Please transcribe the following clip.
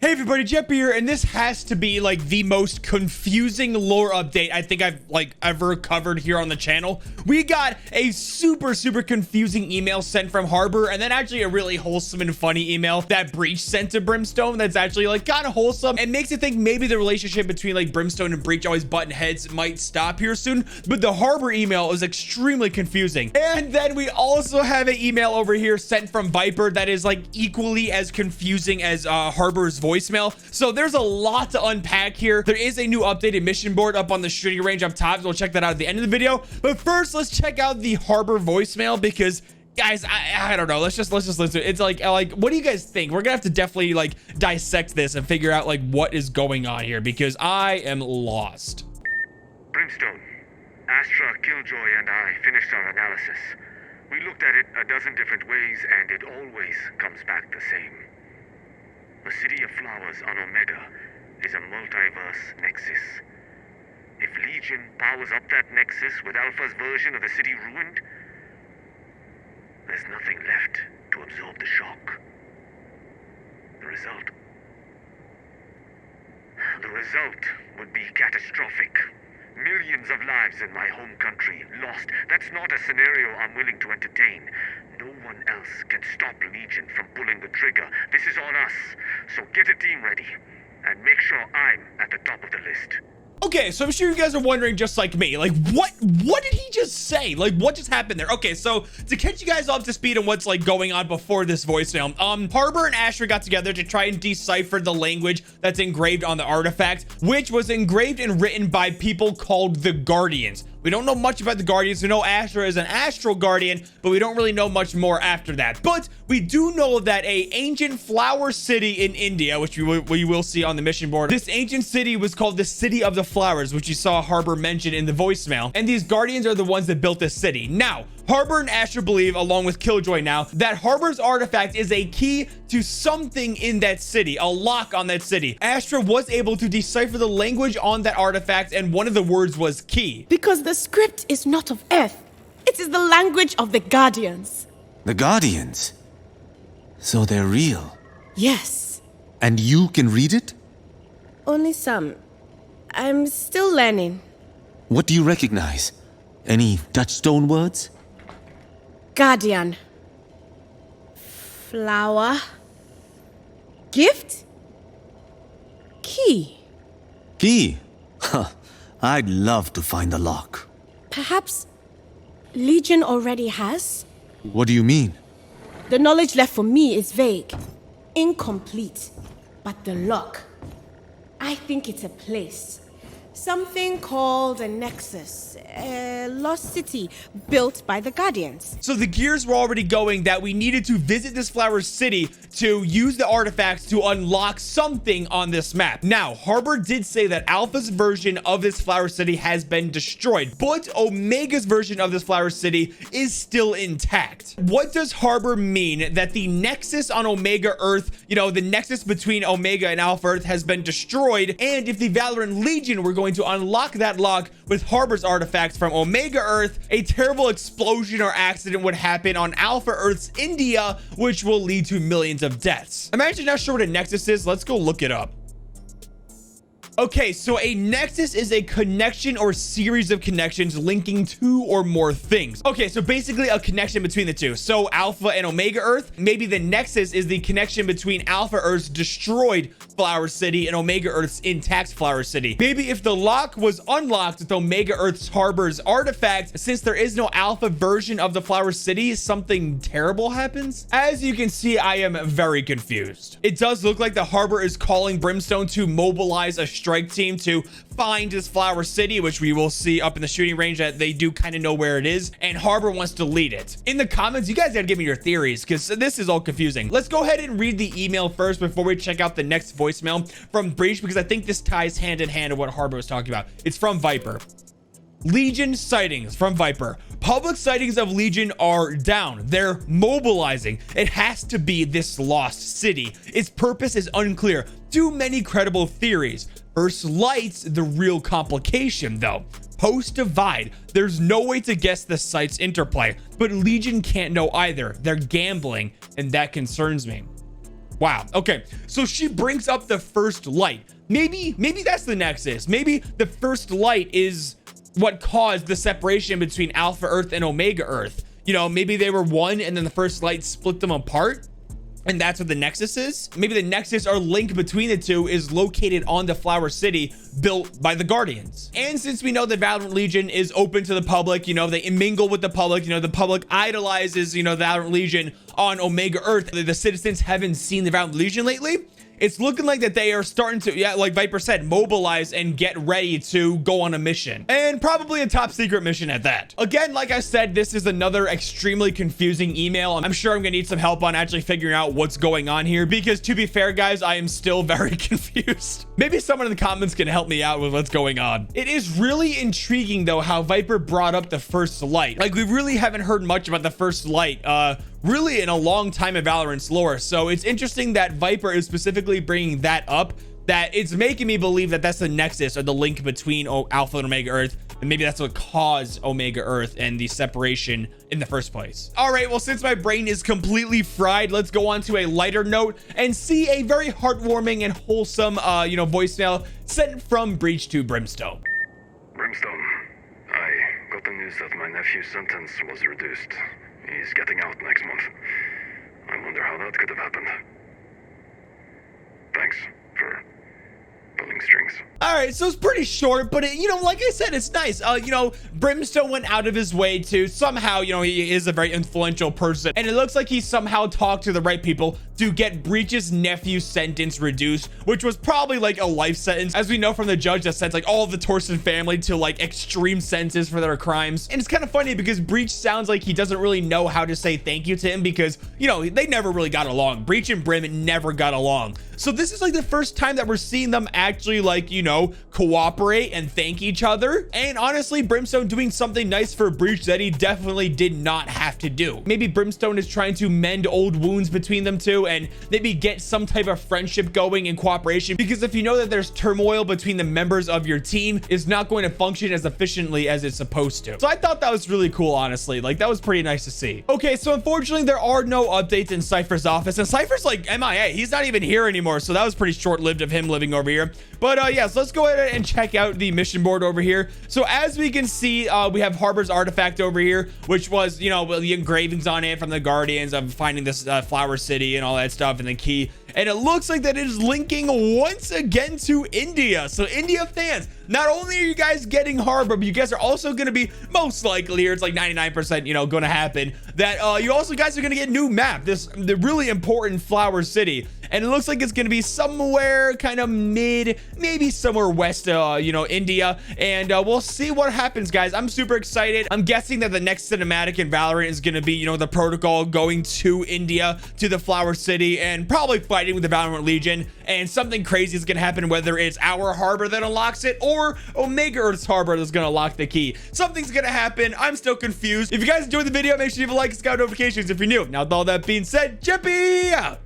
Hey everybody, Jeppy here, and this has to be like the most confusing lore update I think I've ever covered here on the channel. We got a super confusing email sent from Harbor, and then actually a really wholesome and funny email that Breach sent to Brimstone that's actually like kind of wholesome and makes it think maybe the relationship between like Brimstone and Breach always button heads might stop here soon. But the Harbor email is extremely confusing. And then we also have an email over here sent from Viper that is like equally as confusing as Harbor's voicemail. So there's a lot to unpack here. There is a new updated mission board up on the shooting range up top, so we'll check that out at the end of the video. But first, let's check out the Harbor voicemail because guys, I don't know. Let's just listen to it. It's like what do you guys think? We're gonna have to definitely like dissect this and figure out like what is going on here because I am lost. Brimstone, Astra, Killjoy, and I finished our analysis. We looked at it a dozen different ways, and it always comes back the same. The City of Flowers on Omega is a multiverse nexus. If Legion powers up that nexus with Alpha's version of the city ruined, there's nothing left to absorb the shock. The result would be catastrophic. Millions of lives in my home country lost. That's not a scenario I'm willing to entertain. No one else can stop Legion from pulling the trigger. This is on us. So get a team ready and make sure I'm at the top of the list. Okay, so I'm sure you guys are wondering just like me, like what did he just say? Like what just happened there? Okay, so to catch you guys up to speed on what's like going on before this voicemail, Harbor and Astra got together to try and decipher the language that's engraved on the artifact, which was engraved and written by people called the Guardians. We don't know much about the Guardians. We know Astra is an astral guardian, but we don't really know much more after that. But we do know that a ancient flower city in India, which we will see on the mission board, this ancient city was called the City of the Flowers, which you saw Harbor mention in the voicemail. And these Guardians are the ones that built this city. Now, Harbor and Astra believe, along with Killjoy now, that Harbor's artifact is a key to something in that city, a lock on that city. Astra was able to decipher the language on that artifact, and one of the words was key. Because the script is not of Earth. It is the language of the Guardians. The Guardians? So they're real? Yes. And you can read it? Only some. I'm still learning. What do you recognize? Any Dutch stone words? Guardian. Flower. Gift. Key. Key? Huh. I'd love to find the lock. Perhaps Legion already has? What do you mean? The knowledge left for me is vague, incomplete. But the lock, I think it's a place. Something called a Nexus, a lost city built by the Guardians. So the gears were already going that we needed to visit this flower city to use the artifacts to unlock something on this map. Now, Harbor did say that Alpha's version of this flower city has been destroyed, but Omega's version of this flower city is still intact. What does Harbor mean that the Nexus on Omega Earth, you know, the Nexus between Omega and Alpha Earth has been destroyed, and if the Valorant Legion were going to unlock that lock with Harbor's artifacts from Omega Earth, a terrible explosion or accident would happen on Alpha Earth's India, which will lead to millions of deaths. I'm actually not sure what a Nexus is. Let's go look it up. Okay, so a nexus is a connection or series of connections linking two or more things. Okay, so basically a connection between the two. So Alpha and Omega Earth, maybe the nexus is the connection between Alpha Earth's destroyed Flower City and Omega Earth's intact Flower City. Maybe if the lock was unlocked with Omega Earth's Harbor's artifact, since there is no Alpha version of the Flower City, something terrible happens. As you can see, I am very confused. It does look like the Harbor is calling Brimstone to mobilize a strike team to find this flower city, which we will see up in the shooting range that they do kind of know where it is, and Harbor wants to lead it. In the comments, you guys gotta give me your theories because this is all confusing. Let's go ahead and read the email first before we check out the next voicemail from Breach, because I think this ties hand in hand to what Harbor was talking about. It's from Viper. Legion sightings from Viper. Public sightings of Legion are down. They're mobilizing. It has to be this lost city. Its purpose is unclear. Too many credible theories. Earth's lights, the real complication though. Post divide. There's no way to guess the site's interplay, but Legion can't know either. They're gambling, and that concerns me. Wow. Okay. So she brings up the first light. Maybe that's the Nexus. Maybe the first light is what caused the separation between Alpha Earth and Omega Earth. You know, maybe they were one and then the first light split them apart. And that's what the Nexus is. Maybe the Nexus or link between the two is located on the Flower City built by the Guardians. And since we know that Valorant Legion is open to the public, you know, they mingle with the public, you know, the public idolizes, you know, Valorant Legion on Omega Earth. The citizens haven't seen the Valorant Legion lately. It's looking like that they are starting to, yeah, like Viper said, mobilize and get ready to go on a mission, and probably a top secret mission at that. Again, like I said, this is another extremely confusing email. I'm sure I'm gonna need some help on actually figuring out what's going on here, because to be fair, guys, I am still very confused. Maybe someone in the comments can help me out with what's going on. It is really intriguing though how Viper brought up the first light. Like, we really haven't heard much about the first light really in a long time in Valorant's lore. So it's interesting that Viper is specifically bringing that up, that it's making me believe that that's the Nexus or the link between Alpha and Omega Earth, and maybe that's what caused Omega Earth and the separation in the first place. All right, well, since my brain is completely fried, let's go on to a lighter note and see a very heartwarming and wholesome you know, voicemail sent from Breach to Brimstone. Brimstone, I got the news that my nephew's sentence was reduced. He's getting out next month. I wonder how that could have happened. Thanks for pulling strings. All right, so it's pretty short, but you know, like I said, it's nice. You know, Brimstone went out of his way to somehow, you know, he is a very influential person, and it looks like he somehow talked to the right people to get Breach's nephew's sentence reduced, which was probably like a life sentence, as we know from the judge that sent like all of the Torsten family to like extreme sentences for their crimes. And it's kind of funny because Breach sounds like he doesn't really know how to say thank you to him, because, you know, they never really got along. Breach and Brim never got along. So this is like the first time that we're seeing them actually, like, you know, cooperate and thank each other. And honestly, Brimstone doing something nice for Breach that he definitely did not have to do. Maybe Brimstone is trying to mend old wounds between them two and maybe get some type of friendship going and cooperation, because if you know that there's turmoil between the members of your team, it's not going to function as efficiently as it's supposed to. So I thought that was really cool, honestly. Like, that was pretty nice to see. Okay, so unfortunately there are no updates in Cypher's office, and Cypher's like MIA. He's not even here anymore, so that was pretty short-lived of him living over here. But yeah, so let's go ahead and check out the mission board over here. So as we can see, we have Harbor's artifact over here, which was, you know, the engravings on it from the Guardians of finding this Flower City and all that stuff, and the key. And it looks like that it is linking once again to India. So India fans, not only are you guys getting Harbor, but you guys are also going to be most likely here, it's like 99%, you know, going to happen, that you also guys are going to get new map, the really important Flower City. And it looks like it's going to be somewhere kind of mid, maybe somewhere west, you know, India. And we'll see what happens, guys. I'm super excited. I'm guessing that the next cinematic in Valorant is going to be, you know, the protocol going to India, to the Flower City, and probably fighting with the Valorant Legion. And something crazy is going to happen, whether it's our Harbor that unlocks it or Omega Earth's Harbor that's going to unlock the key. Something's going to happen. I'm still confused. If you guys enjoyed the video, make sure you leave a like and subscribe notifications if you're new. Now, with all that being said, Jeppy out.